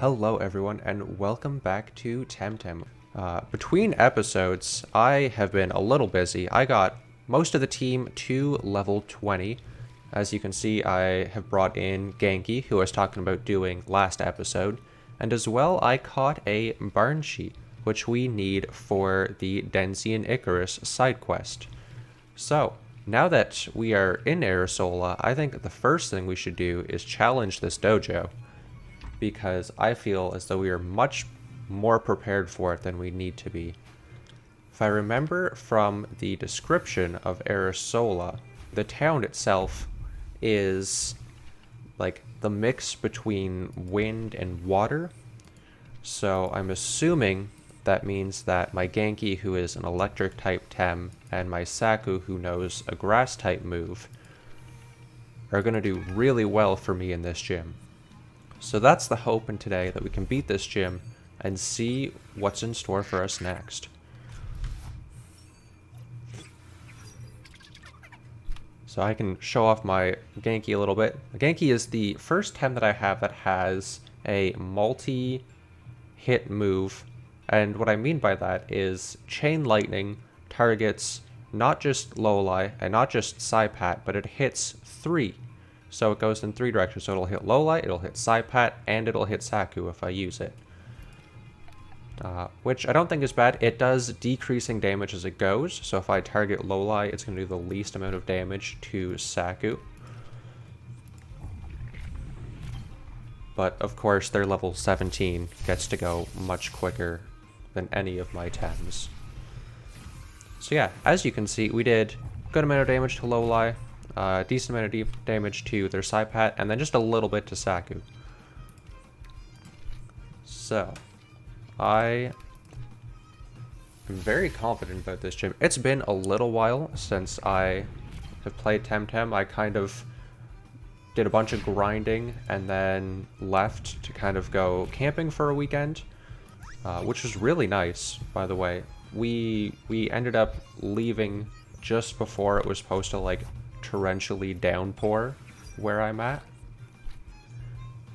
Hello everyone and welcome back to TemTem. Between episodes, I have been a little busy. I got most of the team to level 20. As you can see, I have brought in Genki, who I was talking about doing last episode, and as well I caught a barn sheep, which we need for the Denzian Icarus side quest. So, now that we are in Arisola, I think the first thing we should do is challenge this dojo, because I feel as though we are much more prepared for it than we need to be. If I remember from the description of Arisola, the town itself is like the mix between wind and water. So I'm assuming that means that my Genki, who is an electric type Tem, and my Saku, who knows a grass type move, are going to do really well for me in this gym. So that's the hope in today, that we can beat this gym and see what's in store for us next. So I can show off my Genki a little bit. Genki is the first Tem that I have that has a multi-hit move. And what I mean by that is Chain Lightning targets not just Lowlie and not just Saipat, but it hits 3. So it goes in 3 directions. So it'll hit Lowlie, it'll hit Saipat, and it'll hit Saku if I use it. Which I don't think is bad. It does decreasing damage as it goes. So if I target Lowlie, it's going to do the least amount of damage to Saku. But of course, their level 17 gets to go much quicker than any of my Tems. So yeah, as you can see, we did a good amount of damage to Lowlie. Decent amount of damage to their Saipat, and then just a little bit to Saku. So, I am very confident about this gym. It's been a little while since I have played TemTem. I kind of did a bunch of grinding and then left to kind of go camping for a weekend, which was really nice, by the way. We ended up leaving just before it was supposed to, like, torrentially downpour where I'm at,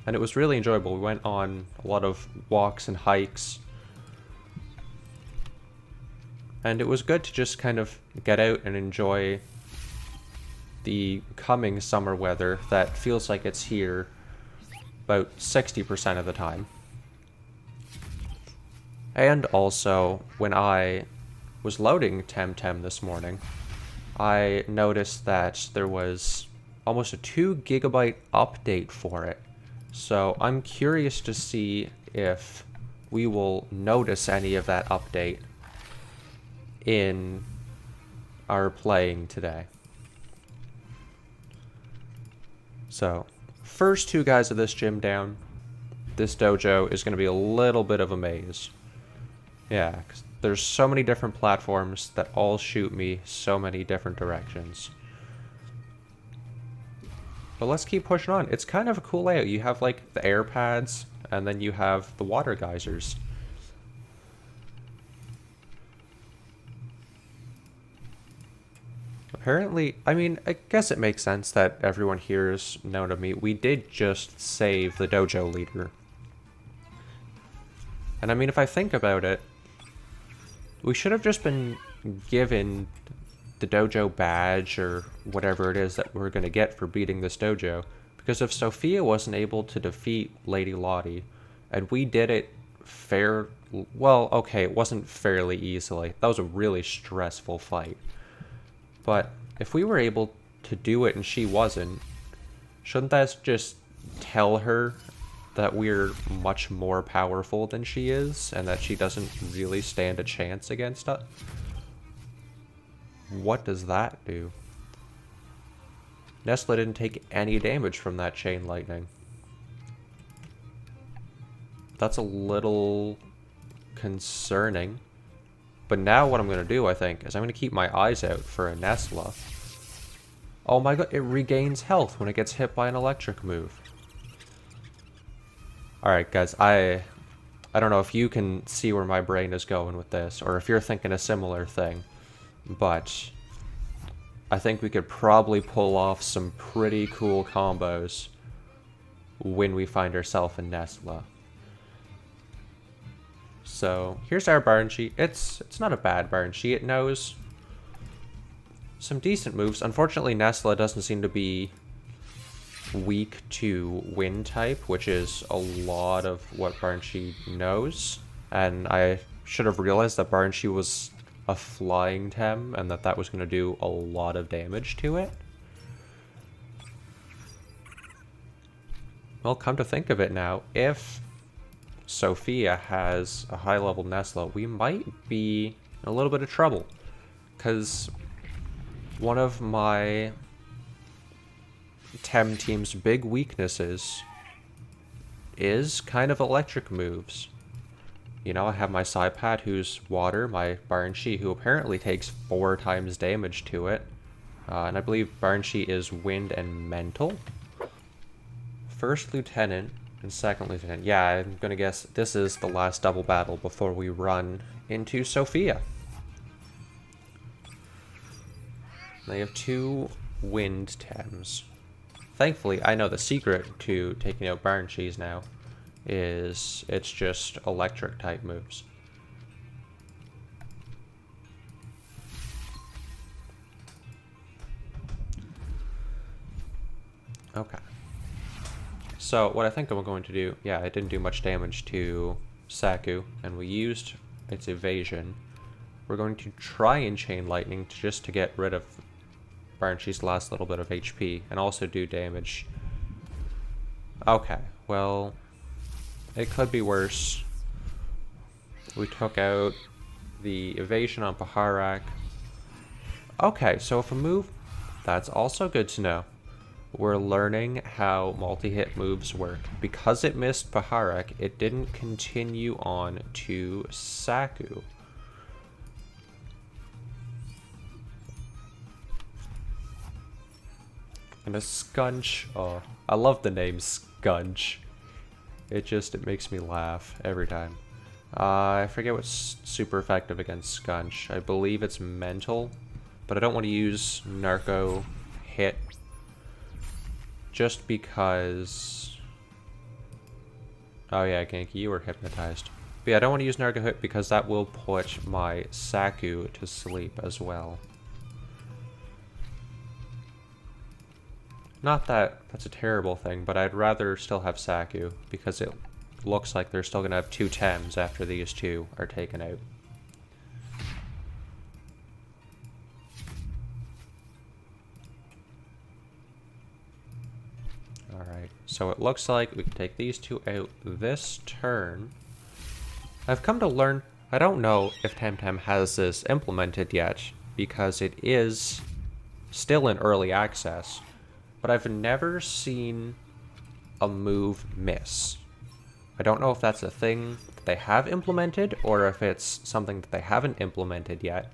and it was really enjoyable. We went on a lot of walks and hikes, and it was good to just kind of get out and enjoy the coming summer weather that feels like it's here about 60% of the time. And also, when I was loading TemTem this morning, I noticed that there was almost a 2 GB update for it. So I'm curious to see if we will notice any of that update in our playing today. So, first 2 guys of this gym down. This dojo is going to be a little bit of a maze. Yeah, 'cause there's so many different platforms that all shoot me so many different directions. But let's keep pushing on. It's kind of a cool layout. You have like the air pads, and then you have the water geysers. Apparently, I mean, I guess it makes sense that everyone here is known to me. We did just save the dojo leader. And I mean, if I think about it, we should have just been given the dojo badge or whatever it is that we're going to get for beating this dojo. Because if Sophia wasn't able to defeat Lady Lottie, and we did it well, okay, it wasn't fairly easily. That was a really stressful fight. But if we were able to do it and she wasn't, shouldn't that just tell her that we're much more powerful than she is, and that she doesn't really stand a chance against us? What does that do? Nestle didn't take any damage from that chain lightning. That's a little concerning. But now what I'm going to do, I think, is I'm going to keep my eyes out for a Nestle. Oh my god, it regains health when it gets hit by an electric move. Alright guys, I don't know if you can see where my brain is going with this, or if you're thinking a similar thing, but I think we could probably pull off some pretty cool combos when we find ourselves in Nestle. So here's our Banshee. It's not a bad Banshee. It knows some decent moves. Unfortunately, Nesla doesn't seem to be weak to wind type, which is a lot of what Banshee knows. And I should have realized that Banshee was a flying Tem and that was going to do a lot of damage to it. Well, come to think of it now, if Sophia has a high level Nesla, we might be in a little bit of trouble. Because one of my Tem team's big weaknesses is kind of electric moves. You know, I have my Psypat who's water, my Banshee who apparently takes 4 times damage to it. And I believe Banshee is wind and mental. First lieutenant and second lieutenant. Yeah, I'm gonna guess this is the last double battle before we run into Sophia. They have 2 wind Tems. Thankfully, I know the secret to taking out Banshees now is it's just electric type moves. Okay. So what I think I'm going to do, yeah, it didn't do much damage to Saku, and we used its evasion. We're going to try and Chain Lightning just to get rid of Banshee's last little bit of HP, and also do damage. Okay, well, it could be worse. We took out the evasion on Paharak. Okay, so if a move, that's also good to know. We're learning how multi-hit moves work. Because it missed Paharak, it didn't continue on to Saku. And a Scunch. Oh, I love the name Scunch. It makes me laugh every time. I forget what's super effective against Scunch. I believe it's mental, but I don't want to use Narco Hit just because... Oh yeah, Genki, you were hypnotized. But yeah, I don't want to use Narco Hit because that will put my Saku to sleep as well. Not that that's a terrible thing, but I'd rather still have Saku because it looks like they're still going to have 2 Tems after these 2 are taken out. Alright, so it looks like we can take these 2 out this turn. I've come to learn, I don't know if TemTem has this implemented yet, because it is still in early access, but I've never seen a move miss. I don't know if that's a thing that they have implemented, or if it's something that they haven't implemented yet,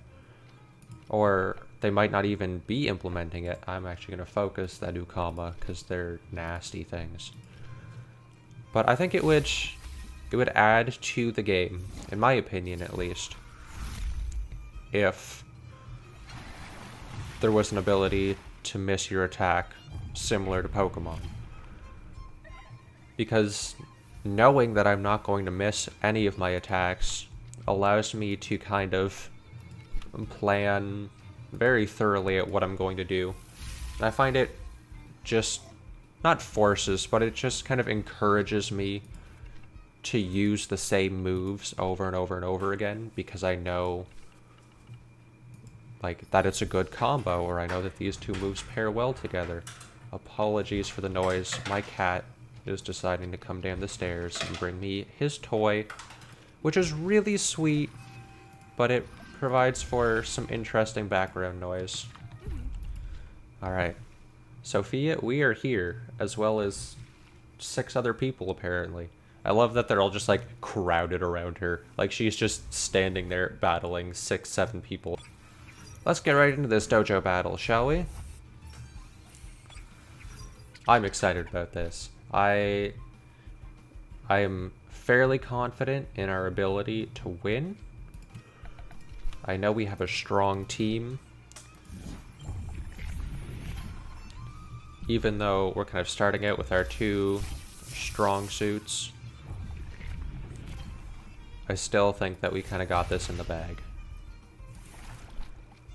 or they might not even be implementing it. I'm actually going to focus that Ukama because they're nasty things. But I think it would add to the game, in my opinion at least, if there was an ability to miss your attack similar to Pokemon. Because knowing that I'm not going to miss any of my attacks allows me to kind of plan very thoroughly at what I'm going to do. And I find it just, not forces, but it just kind of encourages me to use the same moves over and over and over again, because I know like that it's a good combo, or I know that these 2 moves pair well together. Apologies for the noise. My cat is deciding to come down the stairs and bring me his toy, which is really sweet, but it provides for some interesting background noise. Alright. Sophia, we are here, as well as 6 other people apparently. I love that they're all just like crowded around her. Like she's just standing there battling 6, 7 people. Let's get right into this dojo battle, shall we? I'm excited about this. I am fairly confident in our ability to win. I know we have a strong team, even though we're kind of starting out with our 2 strong suits. I still think that we kind of got this in the bag.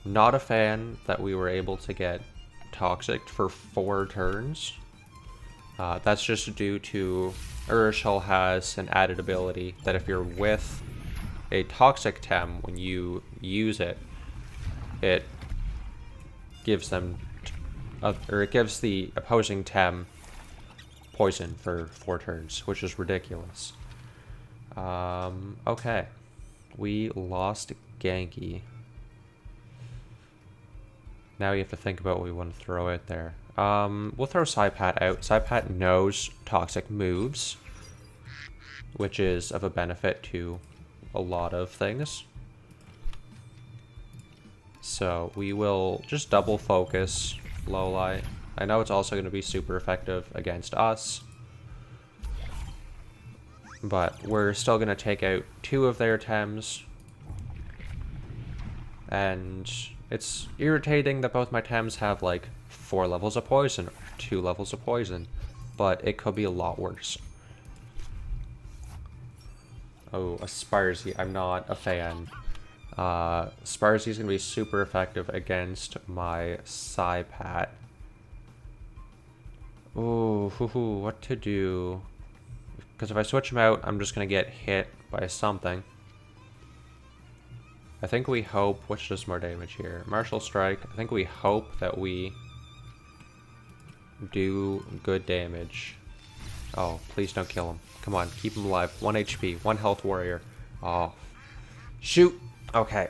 Not a fan that we were able to get Toxic for 4 turns. That's just due to Urshel has an added ability that if you're with a Toxic Tem, when you use it, it gives them, or it gives the opposing Tem poison for 4 turns, which is ridiculous. Okay. We lost Genki. Now you have to think about what we want to throw out there. We'll throw Saipat out. Saipat knows Toxic moves, which is of a benefit to a lot of things. So we will just double focus Lowlight. I know it's also going to be super effective against us, but we're still going to take out 2 of their Tems. And it's irritating that both my Tems have like 4 levels of poison, 2 levels of poison, but it could be a lot worse. Oh, a Sparzy. I'm not a fan. Sparzy is going to be super effective against my Saipat. Ooh, what to do? Because if I switch him out, I'm just going to get hit by something. I think we hope, which does more damage here? Martial Strike. I think we hope that we do good damage. Oh, please don't kill him. Come on, keep him alive. 1 HP, 1 health warrior. Oh, shoot. Okay.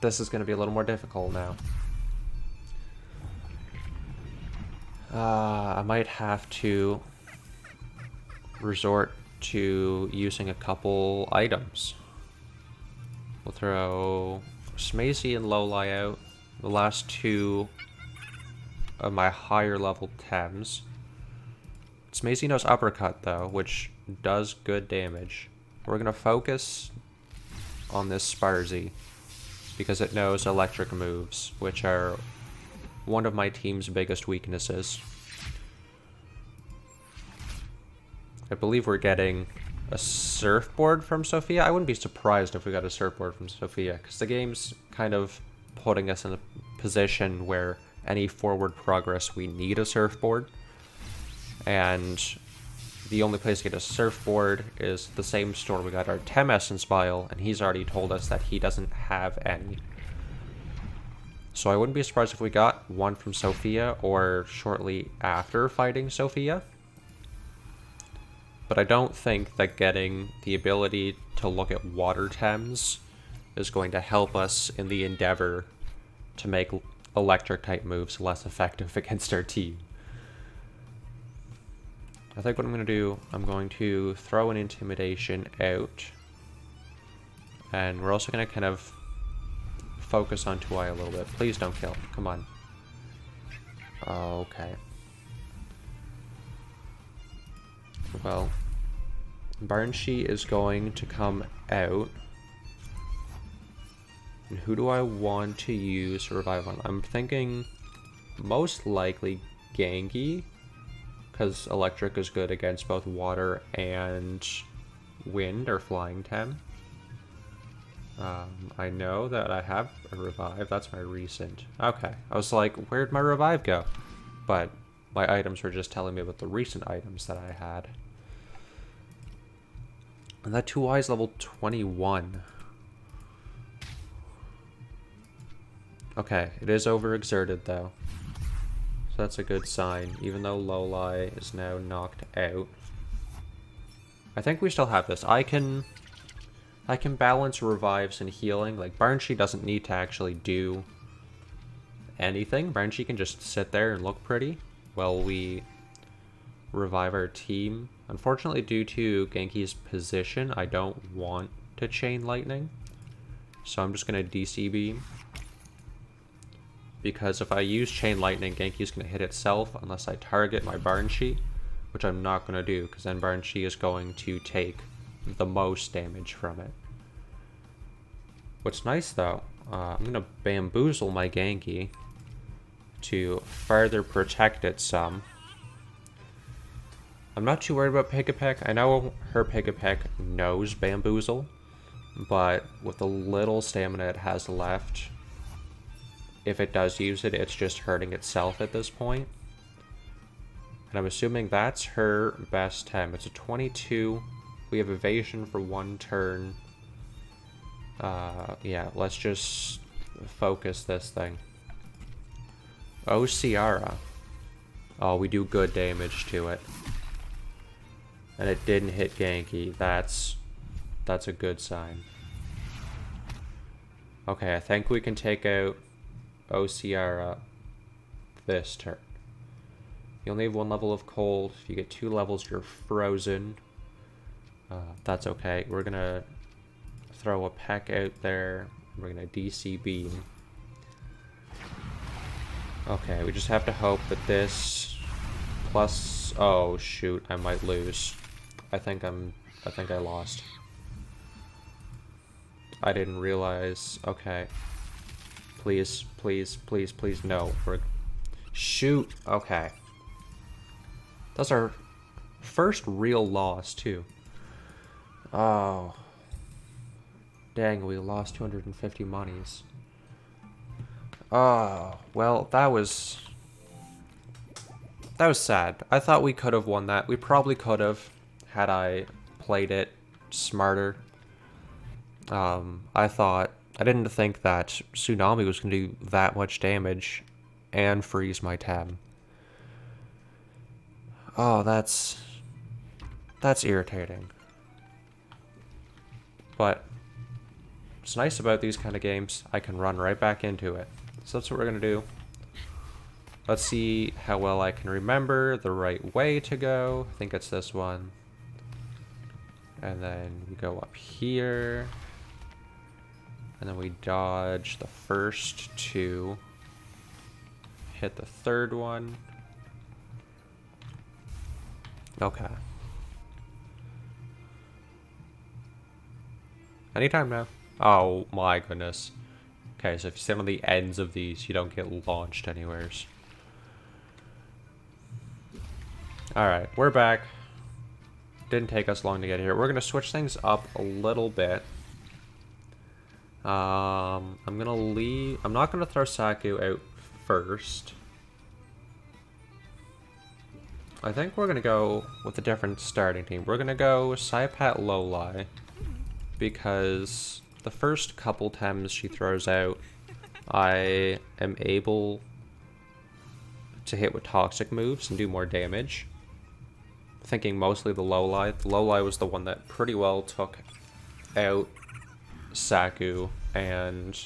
This is going to be a little more difficult now. I might have to resort to using a couple items. We'll throw Smazy and Lowlight out. The last 2 of my higher level Tems. Smazy knows Uppercut though, which does good damage. We're going to focus on this Sparzy because it knows electric moves, which are one of my team's biggest weaknesses. I believe we're getting a surfboard from Sophia. I wouldn't be surprised if we got a surfboard from Sophia, because the game's kind of putting us in a position where any forward progress we need a surfboard. And the only place to get a surfboard is the same store we got our Tem Essence Vial, and he's already told us that he doesn't have any. So I wouldn't be surprised if we got one from Sophia or shortly after fighting Sophia. But I don't think that getting the ability to look at water Tems is going to help us in the endeavor to make electric type moves less effective against our team. I think what I'm going to do, I'm going to throw an Intimidation out. And we're also going to kind of focus on Tuai a little bit. Please don't kill. Come on. Okay. Well, Barnshee is going to come out. And who do I want to use Revive on? I'm thinking most likely Genki, because electric is good against both water and wind or flying Tem. I know that I have a Revive. That's my recent. Okay. I was like, where'd my Revive go? But my items were just telling me about the recent items that I had. And that 2i is level 21. Okay, it is overexerted though. So that's a good sign, even though Lowlight is now knocked out. I think we still have this. I can balance revives and healing. Like, Barnshee doesn't need to actually do anything. Barnshee can just sit there and look pretty while we revive our team. Unfortunately, due to Genki's position, I don't want to Chain Lightning. So I'm just going to DC Beam. Because if I use Chain Lightning, Genki's going to hit itself unless I target my Barnshee, which I'm not going to do, because then Barnshee is going to take the most damage from it. What's nice though, I'm going to bamboozle my Genki to further protect it some. I'm not too worried about Pig-a-Peck. I know her Pig-a-Peck knows Bamboozle, but with the little stamina it has left, if it does use it, it's just hurting itself at this point. And I'm assuming that's her best Tem. It's a 22. We have evasion for 1 turn. Yeah, let's just focus this thing. Oh, Ciara. Oh, we do good damage to it. And it didn't hit Genki. That's a good sign. Okay, I think we can take out Oh, Ciara this turn. You only have 1 level of cold. If you get 2 levels, you're frozen. That's okay. We're gonna throw a Peck out there. We're gonna DC beam. Okay, we just have to hope that this plus... Oh, shoot. I might lose. I think I lost. I didn't realize. Okay. Please, please, please, please, no. Shoot. Okay. That's our first real loss, too. Oh. Dang, we lost 250 monies. Oh, well, that was sad. I thought we could have won that. We probably could have, had I played it smarter. I didn't think that Tsunami was going to do that much damage and freeze my Tem. Oh, that's irritating. But what's nice about these kind of games, I can run right back into it. So that's what we're going to do. Let's see how well I can remember the right way to go. I think it's this one. And then we go up here. And then we dodge the first 2. Hit the 3rd one. Okay. Anytime now. Oh my goodness. Okay, so if you stand on the ends of these, you don't get launched anywheres. Alright, we're back. Didn't take us long to get here. We're going to switch things up a little bit. I'm not going to throw Saku out first. I think we're going to go with a different starting team. We're going to go Saipat Lowlie, because the first couple Tems she throws out, I am able to hit with toxic moves and do more damage. Thinking mostly the Lowlie. The Lowlie was the one that pretty well took out Saku and...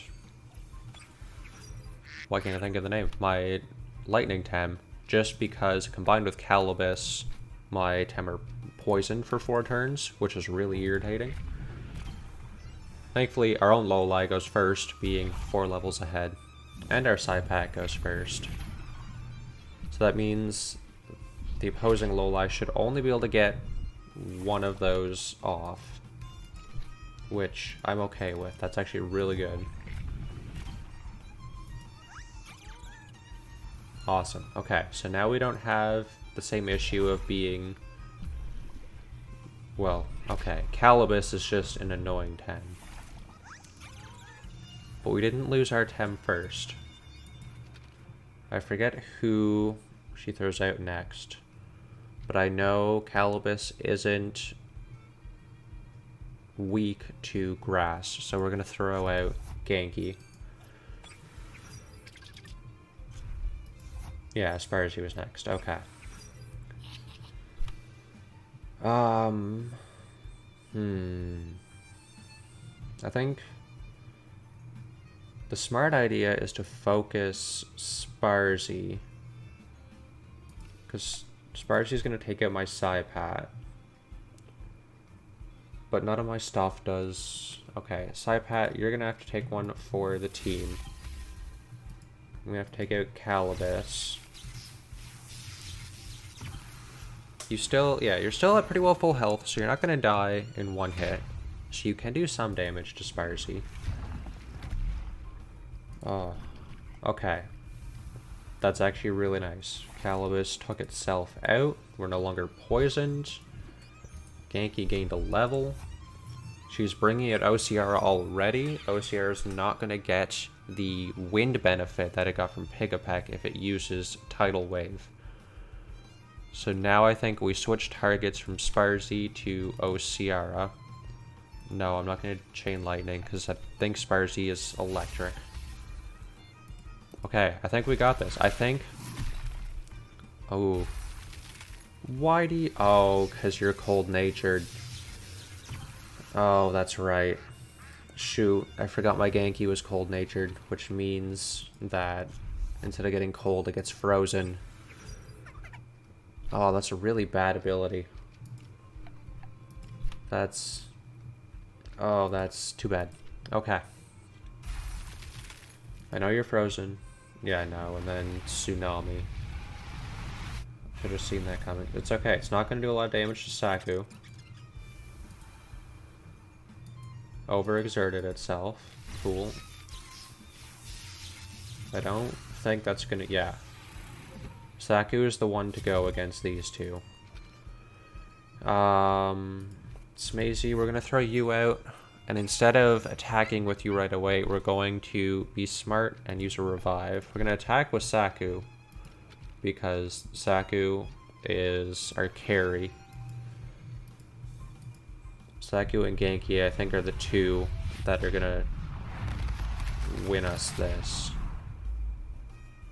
why can't I think of the name? My Lightning Tem. Just because combined with Calibus, my Tem are poisoned for 4 turns, which is really irritating. Thankfully, our own Lowlie goes first, being 4 levels ahead. And our Saipat goes first. So that means the opposing Lowlie should only be able to get one of those off. Which I'm okay with. That's actually really good. Awesome. Okay, so now we don't have the same issue of being... well, okay. Calibus is just an annoying Tem. But we didn't lose our Tem first. I forget who she throws out next. But I know Calibus isn't weak to grass, so we're going to throw out Genki. Yeah, Spargy was next. Okay. I think the smart idea is to focus Sparzy, because Sparzy's going to take out my Saipat, but none of my stuff does. Okay, Saipat, you're going to have to take one for the team. We have to take out Calibus. You're still at pretty well full health, so you're not going to die in one hit. So you can do some damage to Sparzy. Oh, okay. That's actually really nice. Calibus took itself out. We're no longer poisoned. Genki gained a level. She's bringing out OCR already. OCR is not going to get the wind benefit that it got from Pigapek if it uses Tidal Wave. So now I think we switch targets from Sparzy to Ociara. No, I'm not going to Chain Lightning because I think Sparzy is electric. Okay, I think we got this. I think... Oh. Why do you... Oh, because you're cold-natured. Oh, that's right. Shoot, I forgot my Genki was cold-natured, which means that instead of getting cold, it gets frozen. Oh, that's a really bad ability. That's... Oh, that's too bad. Okay. I know you're frozen. Yeah, I know. And then Tsunami. Should have seen that coming. It's okay. It's not going to do a lot of damage to Saku. Overexerted itself. Cool. I don't think that's going to... Yeah. Saku is the one to go against these two. Smazy, we're going to throw you out. And instead of attacking with you right away, we're going to be smart and use a revive. We're going to attack with Saku. Because Saku is our carry. Saku and Genki, I think, are the two that are going to win us this.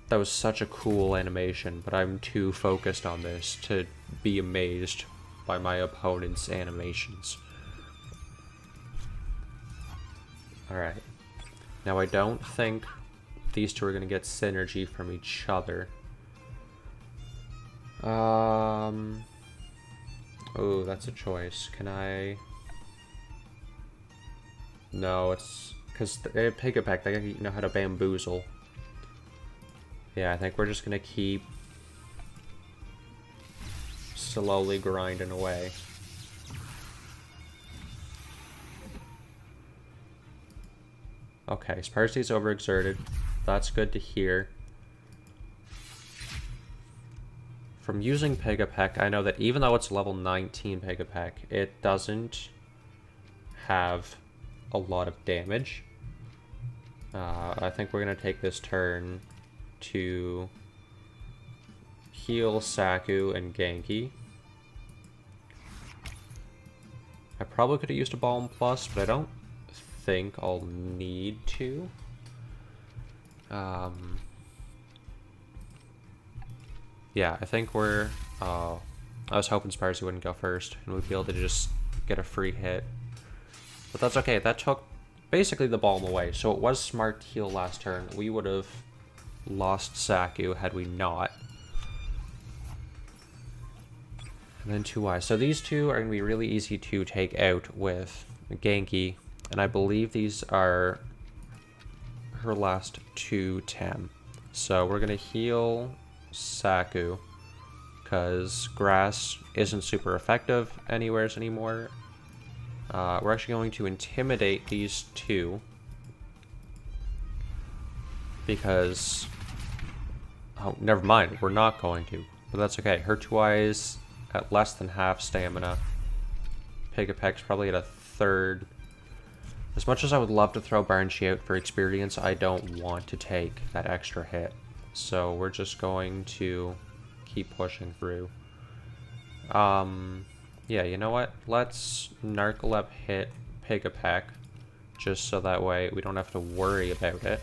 That was such a cool animation, but I'm too focused on this to be amazed by my opponent's animations. Alright. Now I don't think these two are going to get synergy from each other. Oh, that's a choice. Can I... No, it's... Because they have Pigapek, they know how to bamboozle. Yeah, I think we're just gonna keep slowly grinding away. Okay, Sparsy's overexerted. That's good to hear. From using Pigapek, I know that even though it's level 19 Pigapek, it doesn't have a lot of damage. I think we're going to take this turn to heal Saku and Genki. I probably could have used a Balm Plus, but I don't think I'll need to. Yeah, I think we're... I was hoping Sparzy wouldn't go first, and we'd be able to just get a free hit. But that's okay, that took basically the Balm away, so it was smart to heal last turn. We would have lost Saku had we not. And then 2 eyes. So these two are going to be really easy to take out with Genki, and I believe these are her last 2 Tem. So we're going to heal Saku, because grass isn't super effective anywheres anymore. We're actually going to intimidate these two, because... Oh, never mind, we're not going to. But that's okay. Her 2 eyes at less than half stamina. Pigapek's probably at a third. As much as I would love to throw Barnshee out for experience, I don't want to take that extra hit. So we're just going to keep pushing through. Yeah, you know what? Let's Narcolep hit Pigapek, just so that way we don't have to worry about it.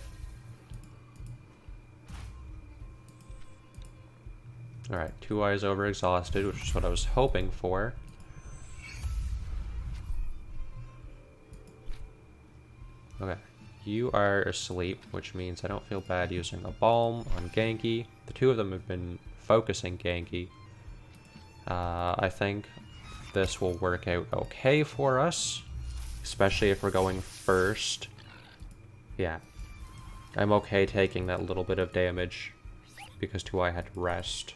Alright, 2 eyes overexhausted, which is what I was hoping for. Okay, you are asleep, which means I don't feel bad using a Balm on Genki. The two of them have been focusing Genki. I think this will work out okay for us, especially if we're going first. Yeah, I'm okay taking that little bit of damage because 2 eye had to rest.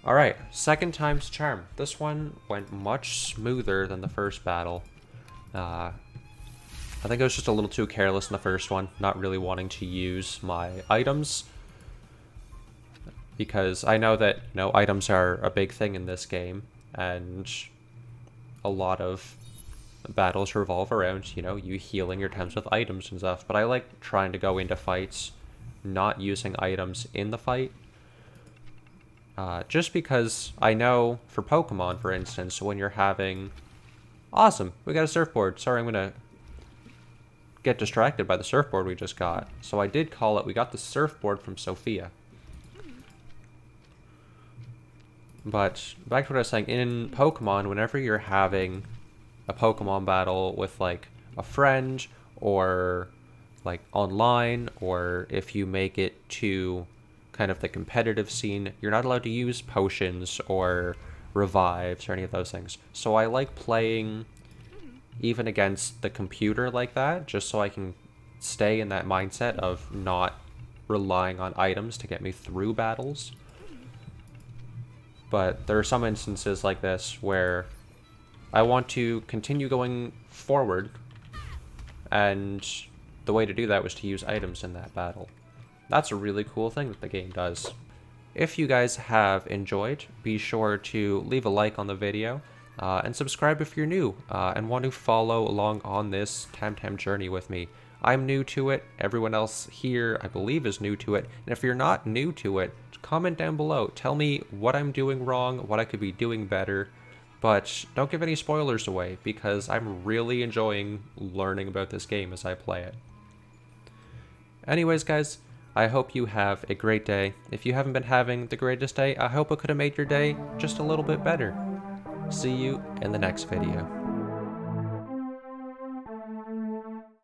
Alright, second time's charm. This one went much smoother than the first battle. I think I was just a little too careless in the first one, not really wanting to use my items. because I know that, items are a big thing in this game, and a lot of battles revolve around, you healing your temps with items and stuff, but I like trying to go into fights not using items in the fight. Just because I know for Pokemon, for instance, when you're having... Awesome, we got a surfboard. Sorry, I'm going to get distracted by the surfboard we just got. So I did call it, we got the surfboard from Sophia. But back to what I was saying, in Pokemon, whenever you're having a Pokemon battle with like a friend or like online, or if you make it to kind of the competitive scene, you're not allowed to use potions or revives or any of those things. So I like playing even against the computer like that, just so I can stay in that mindset of not relying on items to get me through battles. But there are some instances like this where I want to continue going forward, and the way to do that was to use items in that battle. That's a really cool thing that the game does. If you guys have enjoyed, be sure to leave a like on the video, and subscribe if you're new, and want to follow along on this TemTem journey with me. I'm new to it, everyone else here I believe is new to it, and if you're not new to it, comment down below. Tell me what I'm doing wrong, what I could be doing better, but don't give any spoilers away, because I'm really enjoying learning about this game as I play it. Anyways, guys, I hope you have a great day. If you haven't been having the greatest day, I hope it could have made your day just a little bit better. See you in the next video.